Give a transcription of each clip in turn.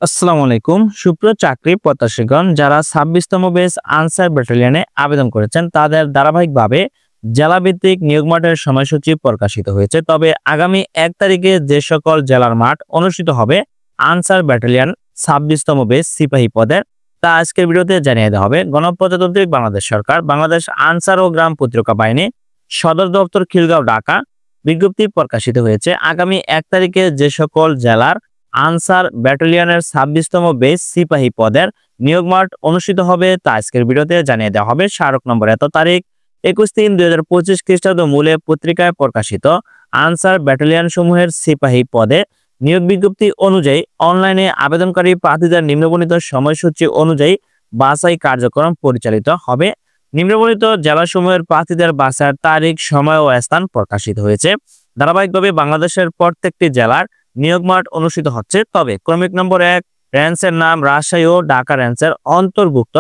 আসসালামু আলাইকুম সুপ্রিয় চাকরি প্রত্যাশীগণ যারা 26তম বেস আনসার ব্যাটালিয়নে আবেদন করেছেন তাদের ধারাবাহিকভাবে জেলাভিত্তিক নিয়োগমাঠের সময়সূচি প্রকাশিত হয়েছে। তবে আগামী 1 তারিখে যে সকল জেলার মাঠ অনুষ্ঠিত হবে আনসার ব্যাটালিয়ন 26তম বেস সিপাহী পদের তা আজকের ভিডিওতে জানিয়ে দেওয়া হবে। গণপ্রজাতন্ত্রী বাংলাদেশ সরকার বাংলাদেশ আনসার ও গ্রাম প্রতিরক্ষা বাহিনী সদর দপ্তর খিলগাঁও ঢাকা বিজ্ঞপ্তি প্রকাশিত হয়েছে। আগামী 1 তারিখে যে সকল জেলার আনসার ব্যাটালিয়নের 26তম বেস সিপাহী পদের নিয়োগ মাঠ অনুষ্ঠিত হবে তা আজকের ভিডিওতে জানিয়ে দেওয়া হবে। স্মারক নম্বর এত তারিখ 21/3/2025 খ্রিস্টাব্দ মূলে পত্রিকায় প্রকাশিত আনসার ব্যাটালিয়ন সমূহের সিপাহী পদে নিয়োগ বিজ্ঞপ্তি অনুযায়ী অনলাইনে আবেদনকারী প্রার্থীদের নিম্নবর্ণিত সময়সূচি অনুযায়ী বাছাই কার্যক্রম পরিচালিত হবে। নিম্নবর্ণিত জেলাসমূহের প্রার্থীদের বাছাইয়ের তারিখ, সময় ও স্থান প্রকাশিত হয়েছে। ধারাবাহিকভাবে বাংলাদেশের প্রত্যেকটি জেলার নিয়োগ মাঠ অনুষ্ঠিত হচ্ছে। তবে ক্রমিক নম্বর 1 রেঞ্জের নাম রাজশাহী ও ঢাকা রেঞ্জের অন্তর্ভুক্ত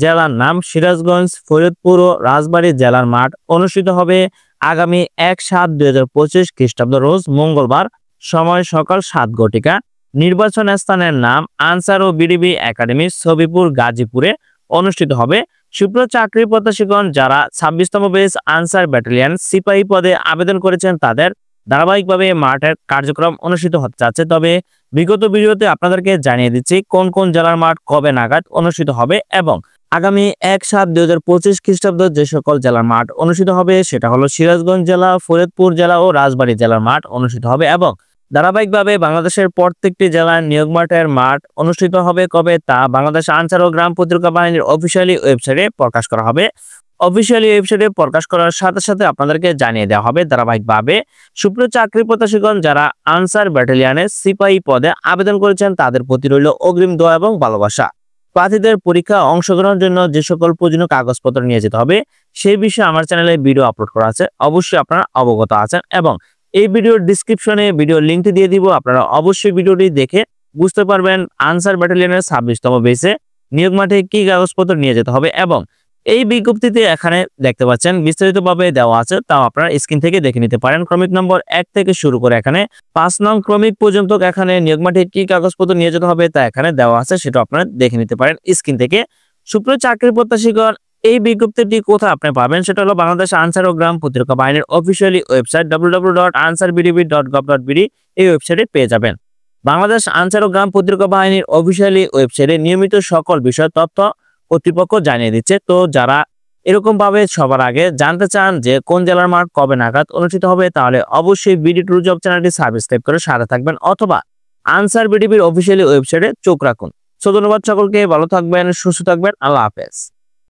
জেলার নাম সিরাজগঞ্জ, ফরিদপুর ও রাজবাড়ী জেলার মাঠ অনুষ্ঠিত হবে আগামী 1/7/2025 খ্রিস্টাব্দ রোজ মঙ্গলবার, সময় সকাল 7 ঘটিকা। নির্বাচন স্থানের নাম আনসার ও বিডিবি একাডেমি ছবিপুর গাজীপুরে অনুষ্ঠিত হবে। সুপ্রিয় চাকরি প্রত্যাশীগণ যারা 26তম বেস আনসার ব্যাটালিয়ন সিপাহী পদে আবেদন করেছেন তাদের ধারাবাহিকভাবে মাঠের কার্যক্রম অনুষ্ঠিত হতে যাচ্ছে। তবে বিগত ভিডিওতে আপনাদেরকে জানিয়ে দিচ্ছি কোন কোন জেলার মাঠ কবে নাগাদ অনুষ্ঠিত হবে এবং আগামী 1/7/2025 খ্রিস্টাব্দ যে সকল জেলার মাঠ অনুষ্ঠিত হবে সেটা হলো সিরাজগঞ্জ জেলা, ফরিদপুর জেলা ও রাজবাড়ী জেলার মাঠ অনুষ্ঠিত হবে এবং ধারাবাহিকভাবে বাংলাদেশের প্রত্যেকটি জেলার নিয়োগ মাঠের মাঠ অনুষ্ঠিত হবে কবে তা বাংলাদেশ আনসার ও গ্রাম প্রতিরক্ষা বাহিনীর অফিসিয়ালি ওয়েবসাইটে প্রকাশ করা হবে। অফিসিয়ালি ওয়েবসাইটে প্রকাশ করার সাথে সাথে আপনাদেরকে জানিয়ে দেওয়া হবে ধারাবাহিকভাবে। সুপ্রিয় চাকরি প্রত্যাশীগণ যারা আনসার ব্যাটালিয়নের সিপাহী পদে আবেদন করেছেন তাদের প্রতি রইল অগ্রিম দোয়া এবং ভালোবাসা। প্রার্থীদের পরীক্ষা অংশগ্রহণের জন্য যে সকল প্রয়োজনীয় কাগজপত্র নিয়ে যেতে হবে সেই বিষয়ে আমার চ্যানেলে ভিডিও আপলোড করা আছে, অবশ্যই আপনারা অবগত আছেন এবং এই ভিডিওর ডিসক্রিপশনে ভিডিও লিঙ্কটি দিয়ে দিব। আপনারা অবশ্যই ভিডিওটি দেখে বুঝতে পারবেন আনসার ব্যাটালিয়নের 26তম বেসে নিয়োগ মাঠে কি কাগজপত্র নিয়ে যেতে হবে এবং এই বিজ্ঞপ্তিতে এখানে দেখতে পাচ্ছেন বিস্তারিতভাবে দেওয়া আছে, তাও আপনারা স্ক্রিন থেকে দেখে নিতে পারেন। ক্রমিক নম্বর 1 থেকে শুরু করে এখানে 5 নং ক্রমিক পর্যন্ত এখানে নিয়োগ মাঠে কি কাগজপত্র নিয়ে যেতে হবে তা এখানে দেওয়া আছে, সেটা আপনারা দেখে নিতে পারেন স্ক্রিন থেকে। সুপ্রিয় চাকরি প্রত্যাশীগণ এই বিজ্ঞপ্তিটি কোথায় আপনি পাবেন সেটা হলো বাংলাদেশ আনসার ও গ্রাম প্রতিরক্ষা বাহিনীর অফিসিয়ালি ওয়েবসাইট www.ansarbdb.gov.bd এই ওয়েবসাইটে পেয়ে যাবেন। বাংলাদেশ আনসার ও গ্রাম প্রতিরক্ষা বাহিনীর অফিসিয়ালি ওয়েবসাইটে নিয়মিত সকল বিষয় তথ্য কর্তৃপক্ষ জানিয়ে দিচ্ছে। তো যারা এরকম ভাবে সবার আগে জানতে চান যে কোন জেলার মাঠ কবে নাগাদ অনুষ্ঠিত হবে তাহলে অবশ্যই বিডি ট্রু জব চ্যানেলটি সাবস্ক্রাইব করে সাথে থাকবেন অথবা আনসার বিডিবির অফিসিয়ালি ওয়েবসাইটে চোখ রাখুন। ধন্যবাদ সকলকে, ভালো থাকবেন, সুস্থ থাকবেন, আল্লাহ হাফেজ।